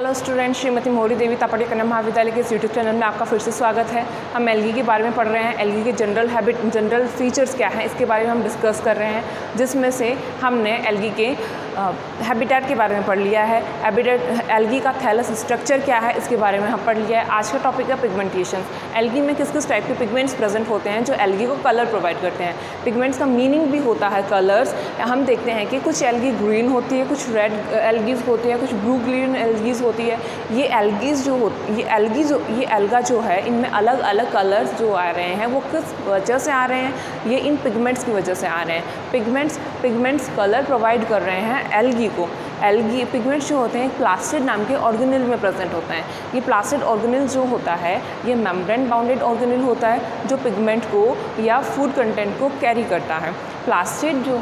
Hello student, Shrimati मोहरी देवी तापड़िया कन्या महाविद्यालय के इस यूट्यूब चैनल में आपका फिर से स्वागत है। हम एल्गी के बारे में पढ़ रहे हैं। एल्गी के जनरल फीचर्स क्या हैं, इसके बारे में हम डिस्कस कर रहे हैं, जिसमें से हमने एल्गी के हैबिटेट के बारे में पढ़ लिया है। एल्गी का थैलस स्ट्रक्चर क्या है, इसके बारे में हम पढ़ लिया है। आज का टॉपिक है पिगमेंटेशन। एल्गी में किस किस टाइप के पिगमेंट्स प्रेजेंट होते हैं जो एल्गी को कलर प्रोवाइड करते हैं। पिगमेंट्स का मीनिंग भी होता है कलर्स। हम देखते हैं कि कुछ एल्गी ग्रीन होती है, कुछ रेड एल्गीज होती है, कुछ ब्लू ग्रीन एल्गीज होती है। ये एल्गीज जो होती ये एल्गा जो है, इनमें अलग अलग कलर्स जो आ रहे हैं वो किस वजह से आ रहे हैं, ये इन पिगमेंट्स की वजह से आ रहे हैं। पिगमेंट्स कलर प्रोवाइड कर रहे हैं एल्गी को। एल्गी पिगमेंट्स जो होते हैं प्लास्टिड नाम के ऑर्गेनेल में प्रेजेंट होते हैं। ये प्लास्टिड ऑर्गेनेल जो होता है ये मेम्ब्रेन बाउंडेड ऑर्गेनेल होता है जो पिगमेंट को या फूड कंटेंट को कैरी करता है। प्लास्टिड जो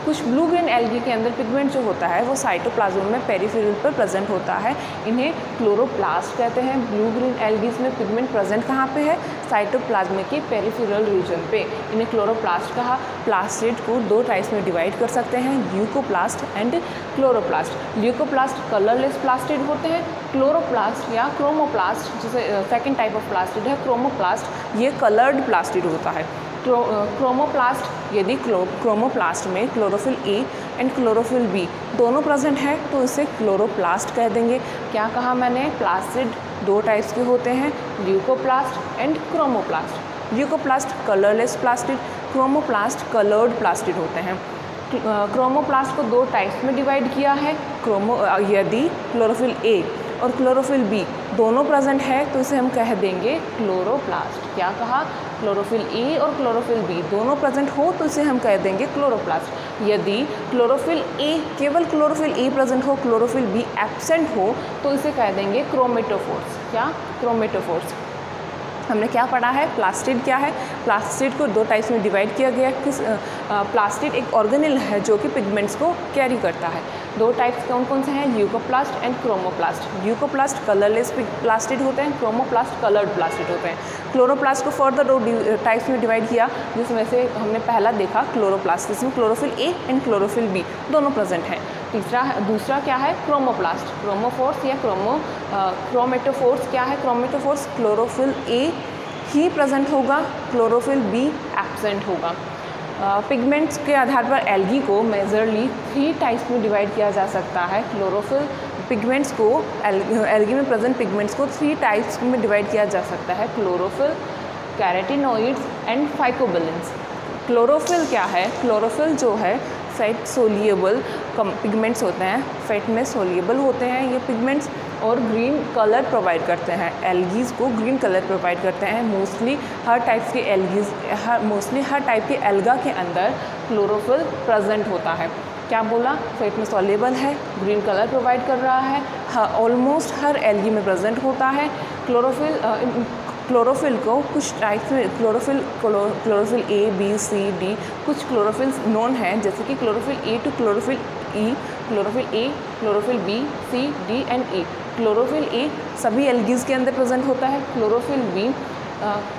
कुछ ब्लू ग्रीन एल्गी के अंदर पिगमेंट जो होता है वो साइटोप्लाज्म में पेरिफेरल पर प्रेजेंट होता है। इन्हें क्लोरोप्लास्ट कहते हैं। ब्लू ग्रीन एल्गीज में पिगमेंट प्रेजेंट कहाँ पे है? साइटोप्लाज्म के पेरिफेरल रीजन पे। इन्हें क्लोरोप्लास्ट कहा। प्लास्टिड को दो टाइप्स में डिवाइड कर सकते हैं, leucoplast and chloroplast. Leucoplast colourless plastid होते हैं। क्लोरोप्लास्ट या क्रोमोप्लास्ट, जैसे सेकेंड टाइप ऑफ प्लास्टिड है क्रोमोप्लास्ट, ये कलर्ड प्लास्टिड होता है। क्रोमोप्लास्ट, यदि क्रोमोप्लास्ट में chlorophyll A and chlorophyll B दोनों प्रेजेंट है तो इसे क्लोरोप्लास्ट कह देंगे। क्या कहा मैंने? प्लास्टिड दो टाइप्स के होते हैं, leucoplast and chromoplast. Leucoplast colourless plastid, chromoplast coloured plastid होते हैं। क्रोमोप्लास्ट को दो टाइप्स में डिवाइड किया है। यदि क्लोरोफिल ए और क्लोरोफिल बी दोनों प्रेजेंट है तो इसे हम कह देंगे क्लोरोप्लास्ट। क्या कहा? क्लोरोफिल ए और क्लोरोफिल बी दोनों प्रेजेंट हो तो इसे हम कह देंगे क्लोरोप्लास्ट। यदि क्लोरोफिल ए केवल क्लोरोफिल ए प्रेजेंट हो, क्लोरोफिल बी एब्सेंट हो तो इसे कह देंगे क्रोमेटोफोर्स। क्या? क्रोमेटोफोर्स। हमने क्या पढ़ा है? प्लास्टिड क्या है? प्लास्टिड को दो टाइप्स में डिवाइड किया गया। प्लास्टिड एक ऑर्गेनेल है जो कि पिगमेंट्स को कैरी करता है। दो टाइप्स कौन कौन से हैं? Leucoplast and chromoplast. Leucoplast colourless plastid होते हैं, क्रोमोप्लास्ट कलर्ड प्लास्टिड होते हैं। क्लोरोप्लास्ट को फर्दर दो टाइप्स में डिवाइड किया, जिसमें से हमने पहला देखा क्लोरोप्लास्ट, जिसमें chlorophyll A and chlorophyll B दोनों प्रेजेंट हैं। दूसरा क्या है? क्रोमोप्लास्ट। क्रोमोफोर्स या क्रोमेटोफोर्स क्या है? Chromatophores chlorophyll A he present होगा, क्लोरोफिल बी एब्सेंट होगा। पिगमेंट्स के आधार पर एल्गी को मेजरली 3 टाइप्स में डिवाइड किया जा सकता है। क्लोरोफिल पिगमेंट्स को एल्गी में प्रेजेंट पिगमेंट्स को 3 टाइप्स में डिवाइड किया जा सकता है, क्लोरोफिल, कैरोटीनॉइड्स एंड फाइकोबिलेंस। क्लोरोफिल क्या है? क्लोरोफिल जो है फैट सोलिएबल पिगमेंट्स होते हैं, फैट में सोलिएबल होते हैं ये पिगमेंट्स, और ग्रीन कलर प्रोवाइड करते हैं। एल्गीज को ग्रीन कलर प्रोवाइड करते हैं। मोस्टली हर टाइप के एल्गा के अंदर क्लोरोफिल प्रेजेंट होता है। क्या बोला? फैट में सॉल्युबल है, ग्रीन कलर प्रोवाइड कर रहा है, ऑलमोस्ट हर एल्गी में प्रेजेंट होता है। क्लोरोफिल को कुछ टाइप्स में chlorophyll A B C D कुछ क्लोरोफिल्स नोन हैं, जैसे कि chlorophyll A to chlorophyll E, chlorophyll A, chlorophyll B, C, D and E. Chlorophyll A सभी एल्गीज के अंदर प्रेजेंट होता है। क्लोरोफिल बी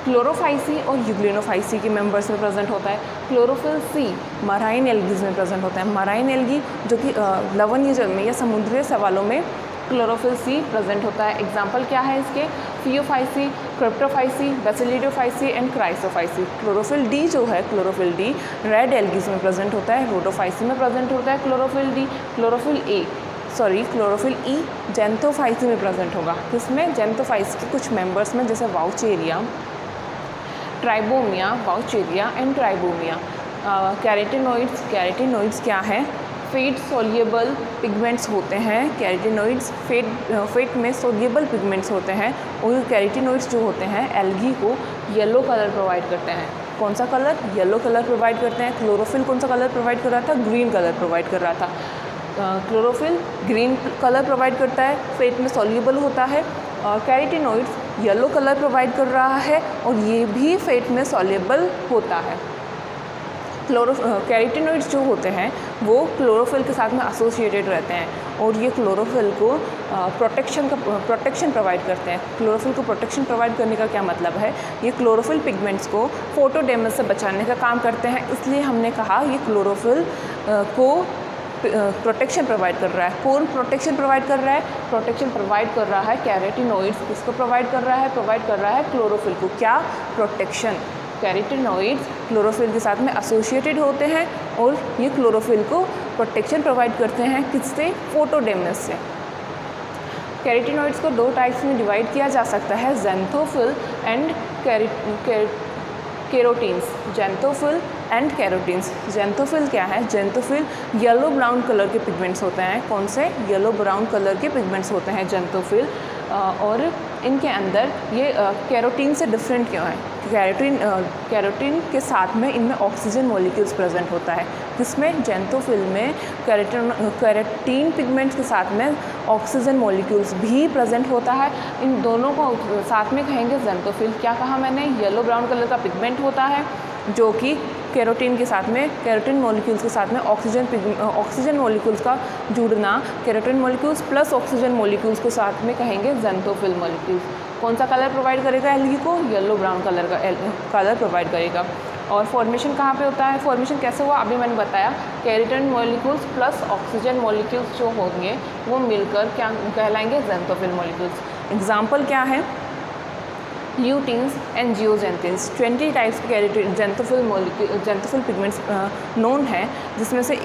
क्लोरोफाइसी और यूग्लिनोफाइसी के मेंबर्स में प्रेजेंट होता है। क्लोरोफिल सी मराइन एल्गीज में प्रेजेंट होता है। मराइन एल्गी जो कि लवणीय जल में या समुद्री शैवालों में क्लोरोफिल सी प्रेजेंट होता है। एग्जाम्पल क्या है इसके? Phaeophyceae, Cryptophyceae, Bacillariophyceae and Chrysophyceae. Chlorophyll D जो है, क्लोरोफिल डी रेड एल्गीज में प्रेजेंट होता है। रोडोफाइसी में प्रेजेंट होता है chlorophyll D. Chlorophyll E Xanthophyceae में प्रेजेंट होगा। किसमें? जेंथोफाइसी के कुछ मेंबर्स में, जैसे वाउचेरिया, ट्राइबोमिया, वाउचेरिया एंड ट्राइबोमिया। कैरोटीनॉइड्स क्या है? फेट सोलिएबल पिगमेंट्स होते हैं। कैरोटीनॉइड्स फेट में सोलिएबल पिगमेंट्स होते हैं, और कैरोटीनॉइड्स जो होते हैं एल्गी को येलो कलर प्रोवाइड करते हैं। कौन सा कलर? येलो कलर प्रोवाइड करते हैं। क्लोरोफिल कौन सा कलर प्रोवाइड कर रहा था? ग्रीन कलर प्रोवाइड कर रहा था। क्लोरोफिल ग्रीन कलर प्रोवाइड करता है, फेट में सॉल्युबल होता है। कैरोटीनॉइड्स येलो कलर प्रोवाइड कर रहा है और ये भी फेट में सॉल्युबल होता है। कैरोटीनॉइड्स जो होते हैं वो क्लोरोफिल के साथ में एसोसिएटेड रहते हैं और ये क्लोरोफिल को प्रोटेक्शन प्रोवाइड करते हैं। क्लोरोफिल को प्रोटेक्शन प्रोवाइड करने का क्या मतलब है? ये क्लोरोफिल पिगमेंट्स को फोटो डैमेज से बचाने का काम करते हैं, इसलिए हमने कहा ये क्लोरोफिल को प्रोटेक्शन प्रोवाइड कर रहा है। कौन प्रोटेक्शन प्रोवाइड कर रहा है? प्रोटेक्शन प्रोवाइड कर रहा है कैरोटीनॉइड्स। किसको प्रोवाइड कर रहा है? प्रोवाइड कर रहा है क्लोरोफिल को। क्या? प्रोटेक्शन। कैरोटीनॉइड्स क्लोरोफिल के साथ में एसोसिएटेड होते हैं और ये क्लोरोफिल को प्रोटेक्शन प्रोवाइड करते हैं। किससे? फोटोडेम्नस से। कैरोटीनॉइड्स को दो टाइप्स में डिवाइड किया जा सकता है, xanthophyll and carotenes. Xanthophyll and carotenes. Xanthophyll क्या है? ज़ैंथोफिल येलो ब्राउन कलर के पिगमेंट्स होते हैं। कौन से? येलो ब्राउन कलर के पिगमेंट्स होते हैं ज़ैंथोफिल। और इनके अंदर ये कैरोटीन से डिफरेंट क्यों है? कैरोटीन के साथ में इनमें ऑक्सीजन मॉलिक्यूल्स प्रेजेंट होता है। किसमें? ज़ैंथोफिल में कैरोटीन पिगमेंट्स के साथ में ऑक्सीजन मॉलिक्यूल्स भी प्रेजेंट होता है। इन दोनों को साथ में कहेंगे ज़ैंथोफिल। क्या कहा मैंने? येलो ब्राउन कलर का पिगमेंट होता है जो कि कैरोटीन के साथ में, कैरोटीन मॉलिक्यूल्स के साथ में ऑक्सीजन मॉलिक्यूल्स का जुड़ना, carotene molecules plus oxygen molecules को साथ में कहेंगे ज़ैंथोफिल मॉलिक्यूल्स। कौन सा कलर प्रोवाइड करेगा एल्गी को? येलो ब्राउन कलर का कलर प्रोवाइड करेगा। और फॉर्मेशन कहाँ पे होता है? फॉर्मेशन कैसे हुआ? अभी मैंने बताया, carotene molecules plus oxygen molecules जो होंगे वो मिलकर क्या कहलाएंगे? Xanthophyll molecules. एग्जाम्पल क्या है? ल्यूटीन्स एंड जियोजेंथिन्स। 20 टाइप्स के ज़ैंथोफिल पिगमेंट्स नोन है, जिसमें से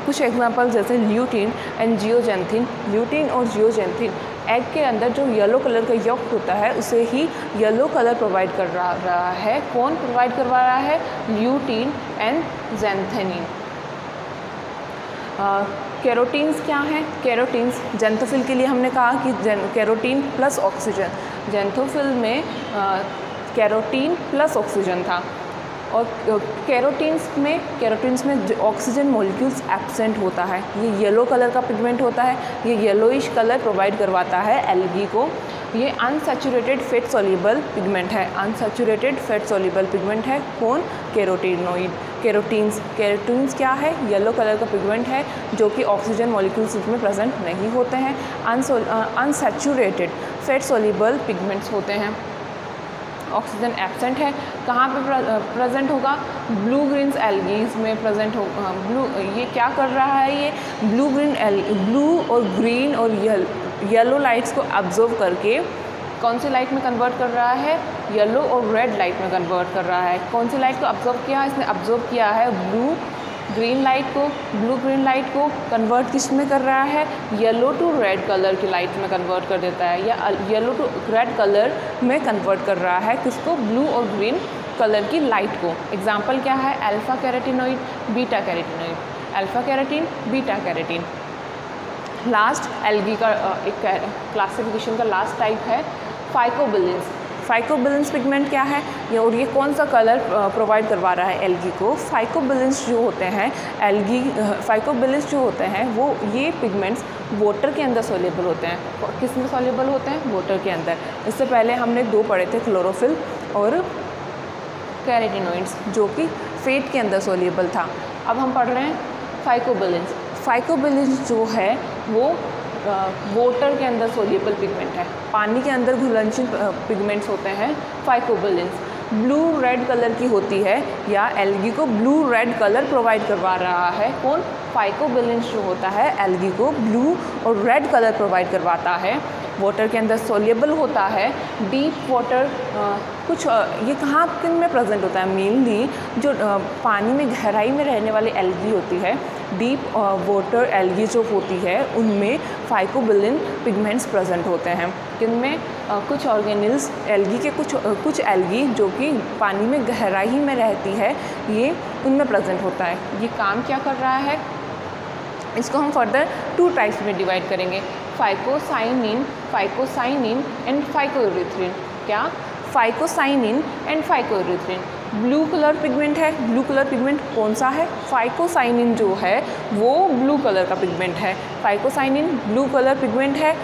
कुछ एग्जांपल जैसे ल्यूटीन एंड जियोजेंथिन। ल्यूटीन और जियोजेंथिन एग के अंदर जो येलो कलर का यॉक होता है उसे ही येलो कलर प्रोवाइड कर रहा है। कौन प्रोवाइड करवा रहा है? Lutein and ज़ैंथेनिन। कैरोटीन्स क्या हैं? कैरोटीन्स ज़ैंथोफिल के लिए हमने कहा कि कैरोटीन प्लस ऑक्सीजन। ज़ैंथोफिल में कैरोटीन प्लस ऑक्सीजन था और कैरोटीन्स में ऑक्सीजन मॉलिक्यूल्स एब्सेंट होता है। ये येलो कलर का पिगमेंट होता है, ये येलोइश कलर प्रोवाइड करवाता है एल्गी को। ये अनसैचुरेटेड फैट सॉल्युबल पिगमेंट है। अनसैचुरेटेड फैट सॉल्युबल पिगमेंट है। कौन? कैरोटीनॉइड। कैरोटीन्स क्या है? येलो कलर का पिगमेंट है जो कि ऑक्सीजन मॉलिक्यूल्स इसमें प्रेजेंट नहीं होते हैं। अनसैचुरेटेड फैट सॉल्युबल पिगमेंट्स होते हैं। ऑक्सीजन एब्सेंट है। कहाँ पे प्रेजेंट होगा? ब्लू ग्रीन एल्गीज में प्रेजेंट होगा। ये क्या कर रहा है? ये ब्लू और ग्रीन और येलो लाइट्स को ऑब्जर्व करके कौन सी लाइट में कन्वर्ट कर रहा है? येलो और रेड लाइट में कन्वर्ट कर रहा है। कौन सी लाइट को ऑब्जर्व किया? इसने ऑब्जर्व किया है ब्लू ग्रीन लाइट को कन्वर्ट किस में कर रहा है? येलो टू रेड कलर की लाइट में कन्वर्ट कर देता है, या येलो टू रेड कलर में कन्वर्ट कर रहा है। किसको? ब्लू और ग्रीन कलर की लाइट को। एग्जाम्पल क्या है? Alpha carotenoid, beta carotenoid. Alpha carotene, beta carotene. Last algae का एक क्लासिफिकेशन का लास्ट टाइप है फाइकोबिलेंस। फाइकोबिलेंस पिगमेंट क्या है? और ये कौन सा कलर प्रोवाइड करवा रहा है एल्गी को? फाइकोबिलेंस जो होते हैं वो ये पिगमेंट्स वाटर के अंदर सोल्यूबल होते हैं। किस में सोल्यूबल होते हैं? वाटर के अंदर। इससे पहले हमने दो पढ़े थे, क्लोरोफिल और कैरोटीनॉइड्स, जो कि फेट के अंदर सोल्यूबल था। अब हम पढ़ रहे हैं फाइकोबिलेंस। फाइकोबिलेंस जो है वो वाटर के अंदर सोल्यूबल पिगमेंट है। पानी के अंदर घुलनशील पिगमेंट्स होते हैं फाइकोबिलेंस। ब्लू रेड कलर की होती है, या एल्गी को ब्लू रेड कलर प्रोवाइड करवा रहा है। कौन? फाइकोबिलेंस जो होता है एल्गी को ब्लू और रेड कलर प्रोवाइड करवाता है। वाटर के अंदर सोल्यूबल होता है। डीप वाटर ये कहाँ किन में प्रेजेंट होता है? मेनली जो पानी में गहराई में रहने वाली एल्गी होती है, डीप वाटर एल्गी जो होती है, उनमें फाइकोबिलेन पिगमेंट्स प्रेजेंट होते हैं। जिनमें कुछ ऑर्गेनिल्स एल्गी के कुछ एल्गी जो कि पानी में गहराई में रहती है, ये उनमें प्रेजेंट होता है। ये काम क्या कर रहा है? इसको हम फर्दर 2 टाइप्स में डिवाइड करेंगे, फाइकोसाइनिन एंड फाइकोइरिथ्रिन। क्या? Phycocyanin and phycoerythrin. Blue colour pigment है। ब्लू कलर पिगमेंट कौन सा है? फाइकोसाइनिन जो है वो ब्लू कलर का पिगमेंट है। फाइकोसाइनिन ब्लू कलर पिगमेंट है।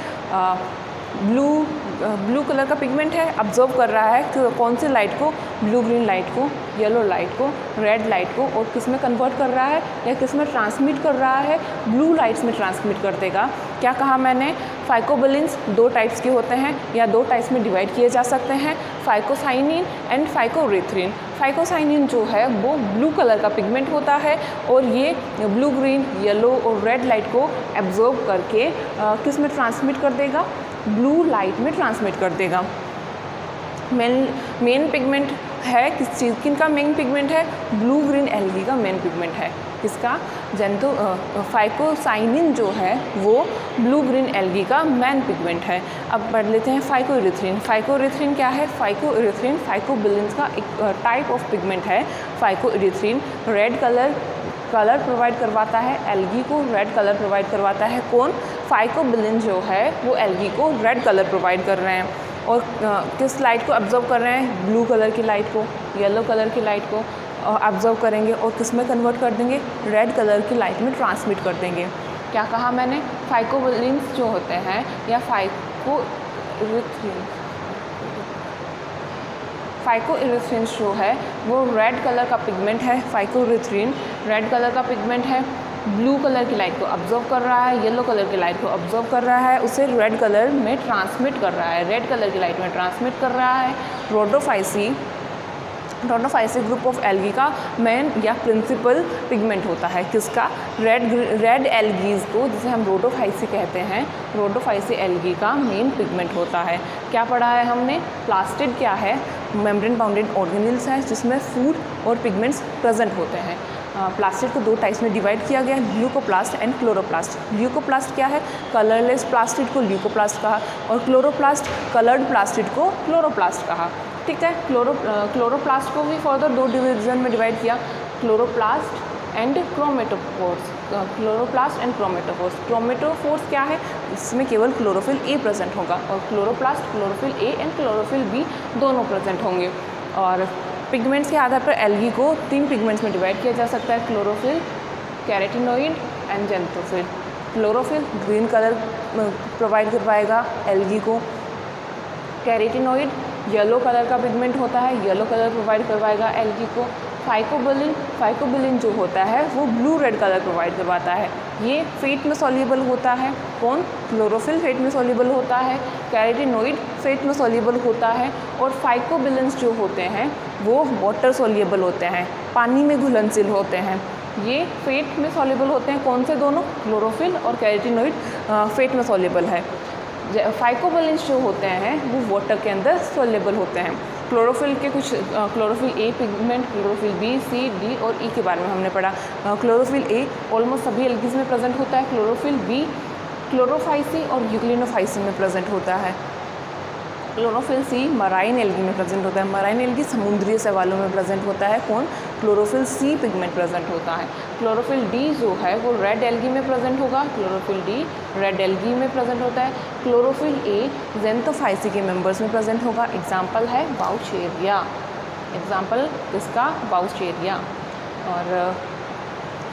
ब्लू कलर का पिगमेंट है। ऑब्जर्व कर रहा है कि कौन सी लाइट को? ब्लू ग्रीन लाइट को, येलो लाइट को, रेड लाइट को, और किस में कन्वर्ट कर रहा है या किस में ट्रांसमिट कर रहा है? ब्लू लाइट्स में ट्रांसमिट कर देगा। क्या कहा मैंने? फाइकोबिलेंस 2 टाइप्स के होते हैं या 2 टाइप्स में डिवाइड किए जा सकते हैं। Phycocyanin and फाइकोरेथ्रिन। फाइकोसाइनिन जो है वो ब्लू कलर का पिगमेंट होता है और ये ब्लू, ग्रीन, येलो और रेड लाइट को एब्जॉर्ब करके किस में ट्रांसमिट कर देगा, ब्लू लाइट में ट्रांसमिट कर देगा। मेन पिगमेंट है किस चीज़, किनका मेन पिगमेंट है, ब्लू ग्रीन एल्गी का मेन पिगमेंट है, किसका, फाइकोसाइनिन जो है वो ब्लू ग्रीन एल्गी का मेन पिगमेंट है। अब पढ़ लेते हैं फाइकोइरिथ्रिन। फाइकोइरिथ्रिन क्या है, फाइकोइरिथ्रिन फाइकोबिलिन्स का एक टाइप ऑफ पिगमेंट है। फाइकोइरिथ्रिन रेड कलर प्रोवाइड करवाता है, एल्गी को रेड कलर प्रोवाइड करवाता है। कौन, फाइकोबिलिन जो है वो एल्गी को रेड कलर प्रोवाइड कर रहे हैं और किस लाइट को ऑब्जर्व कर रहे हैं, ब्लू कलर की लाइट को, येलो कलर की लाइट को ऑब्जर्व करेंगे और किस में कन्वर्ट कर देंगे, रेड कलर की लाइट में ट्रांसमिट कर देंगे। क्या कहा मैंने, फाइकोबिलिन्स जो होते हैं या फाइकोइरिथ्रिन जो है वो रेड कलर का पिगमेंट है। फाइकोइरिथ्रिन रेड कलर का पिगमेंट है, ब्लू कलर की लाइट को ऑब्जर्व कर रहा है, येलो कलर की लाइट को ऑब्जर्व कर रहा है, उसे रेड कलर में ट्रांसमिट कर रहा है, रेड कलर की लाइट में ट्रांसमिट कर रहा है। रोडोफाइसी ग्रुप ऑफ एल्गी का मेन या प्रिंसिपल पिगमेंट होता है, किसका, रेड एल्गीज को, जिसे हम रोडोफाइसी कहते हैं, रोडोफाइसी एल्गी का मेन पिगमेंट होता है। क्या पढ़ा है हमने, प्लास्टिड क्या है, मेम्ब्रेन बाउंडेड ऑर्गेनेल्स है जिसमें फूड और पिगमेंट्स प्रेजेंट होते हैं। प्लास्टिड को दो टाइप्स में डिवाइड किया गया है, ल्यूकोप्लास्ट एंड क्लोरोप्लास्ट। ल्यूकोप्लास्ट क्या है, कलरलेस प्लास्टिड को ल्यूकोप्लास्ट कहा और क्लोरोप्लास्ट कलर्ड प्लास्टिड को क्लोरोप्लास्ट कहा। ठीक है, क्लोरोप्लास्ट को भी फर्दर दो डिवीजन में डिवाइड किया, chloroplast and chromatophores. Chloroplast and chromatophores. Chromatophores क्या है, इसमें केवल क्लोरोफिल ए प्रेजेंट होगा और chloroplast chlorophyll A and chlorophyll B दोनों प्रेजेंट होंगे। और पिगमेंट्स के आधार पर एल्गी को 3 पिगमेंट्स में डिवाइड किया जा सकता है, chlorophyll, carotenoid and xanthophyll. Chlorophyll green colour provide करवाएगा एल्गी को, कैरोटीनॉइड येलो कलर का पिगमेंट होता है, येलो कलर प्रोवाइड करवाएगा एल्गी को। फाइकोबिलिन जो होता है वो ब्लू रेड कलर प्रोवाइड करवाता है, ये फेट में सॉल्युबल होता है। कौन, क्लोरोफिल फेट में सॉल्युबल होता है, कैरोटीनॉइड फेट में सॉल्युबल होता है और फाइकोबिलिन्स जो होते हैं वो वाटर सॉल्युबल होते हैं, पानी में घुलनशील होते हैं। ये फेट में सॉल्युबल होते हैं, कौन से दोनों, क्लोरोफिल और कैरोटीनॉइड फेट में सॉल्युबल है। फाइकोबिलिन्स जो होते हैं वो वाटर के अंदर सॉल्युबल होते हैं। क्लोरोफिल के कुछ, chlorophyll A pigment, chlorophyll B, C, D और ई के बारे में हमने पढ़ा। क्लोरोफिल ए ऑलमोस्ट सभी एल्गीज में प्रेजेंट होता है, क्लोरोफिल बी क्लोरोफाइसी और यूग्लिनोफाइसी में प्रेजेंट होता है, क्लोरोफिल सी मराइन एल्गी में प्रेजेंट होता है, मराइन एल्गी समुद्री शैवालों में प्रेजेंट होता है। कौन, क्लोरोफिल सी पिगमेंट प्रेजेंट होता है। क्लोरोफिल डी जो है वो रेड एल्गी में प्रेजेंट होगा, क्लोरोफिल डी रेड एल्गी में प्रेजेंट होता है। क्लोरोफिल ए जेंथोफाइसी के मेंबर्स में प्रेजेंट होगा, एग्जाम्पल है बाउचेरिया, एग्जाम्पल किसका, बाउचेरिया। और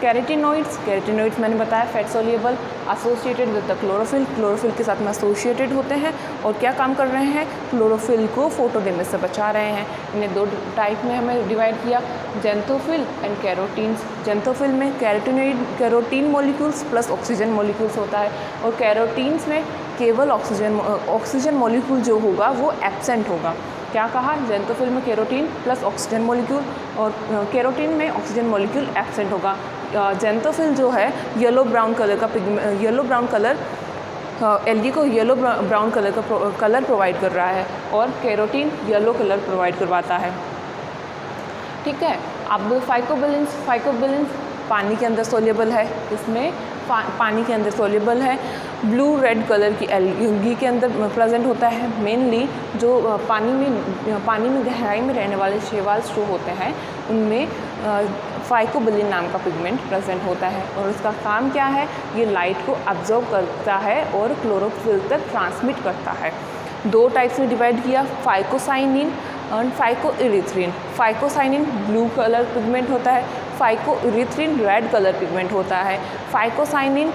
कैरोटीनॉइड्स मैंने बताया fat soluble, associated with the chlorophyll के साथ में एसोसिएटेड होते हैं और क्या काम कर रहे हैं, क्लोरोफिल को फोटोडेमिस से बचा रहे हैं। इन्हें 2 टाइप में हमें डिवाइड किया, जेंथोफिल एंड कैरोटीन्स। जेंथोफिल में carotene molecules plus oxygen molecules होता है और कैरोटीन्स में केवल ऑक्सीजन मॉलिक्यूल जो होगा वो एब्सेंट होगा। क्या कहा, जेंथोफिल में कैरोटीन प्लस ऑक्सीजन मॉलिक्यूल और कैरोटीन में ऑक्सीजन मॉलिक्यूल एब्सेंट होगा। जेंथोफिल जो है येलो ब्राउन कलर एल्गी को येलो ब्राउन कलर का कलर प्रोवाइड कर रहा है और कैरोटीन येलो कलर प्रोवाइड करवाता है। ठीक है, अब फाइकोबिलिन्स पानी के अंदर सोल्यूबल है, इसमें पानी के अंदर सोल्यूबल है, ब्लू रेड कलर की एल्गी के अंदर प्रेजेंट होता है। मेनली जो पानी में गहराई में रहने वाले शैवाल्स जो होते हैं उनमें फाइकोबिलिन नाम का पिगमेंट प्रेजेंट होता है और इसका काम क्या है, ये लाइट को अब्जॉर्ब करता है और क्लोरोफिल तक ट्रांसमिट करता है। 2 टाइप्स में डिवाइड किया, फाइकोसाइनिन और फाइकोइरिथ्रिन। फाइकोसाइनिन ब्लू कलर पिगमेंट होता है, फाइकोइरिथ्रिन रेड कलर पिगमेंट होता है। फाइकोसाइनिन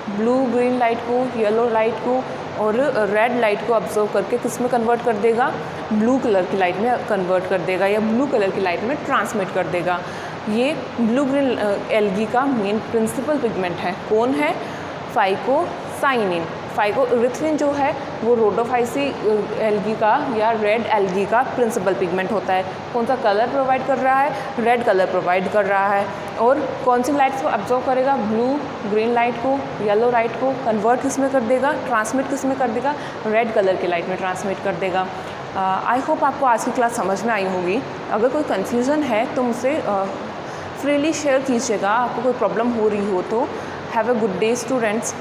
ब्लू ग्रीन लाइट को, येलो लाइट को और रेड लाइट को ऑब्जर्व करके किस में कन्वर्ट कर देगा, ब्लू कलर की लाइट में कन्वर्ट कर देगा या ब्लू कलर की लाइट में ट्रांसमिट कर देगा। ये ब्लू ग्रीन एल्गी का मेन प्रिंसिपल पिगमेंट है। कौन है, फाइकोसाइनिन। फाइकोइरिथ्रिन जो है वो रोडोफाइसी एल्गी का या रेड एल्गी का प्रिंसिपल पिगमेंट होता है। कौन सा कलर प्रोवाइड कर रहा है? रेड कलर प्रोवाइड कर रहा है। और कौन सी लाइट्स को अब्जॉर्व करेगा? ब्लू ग्रीन लाइट को, येलो लाइट को कन्वर्ट किस में कर देगा? ट्रांसमिट किस में कर देगा? रेड कलर की लाइट में ट्रांसमिट कर देगा। आई होप आपको आज की क्लास समझ में आई होगी। अगर कोई कन्फ्यूज़न है तो मुझसे फ्रीली शेयर कीजिएगा। आपको कोई प्रॉब्लम हो रही हो तो। Have a good day students.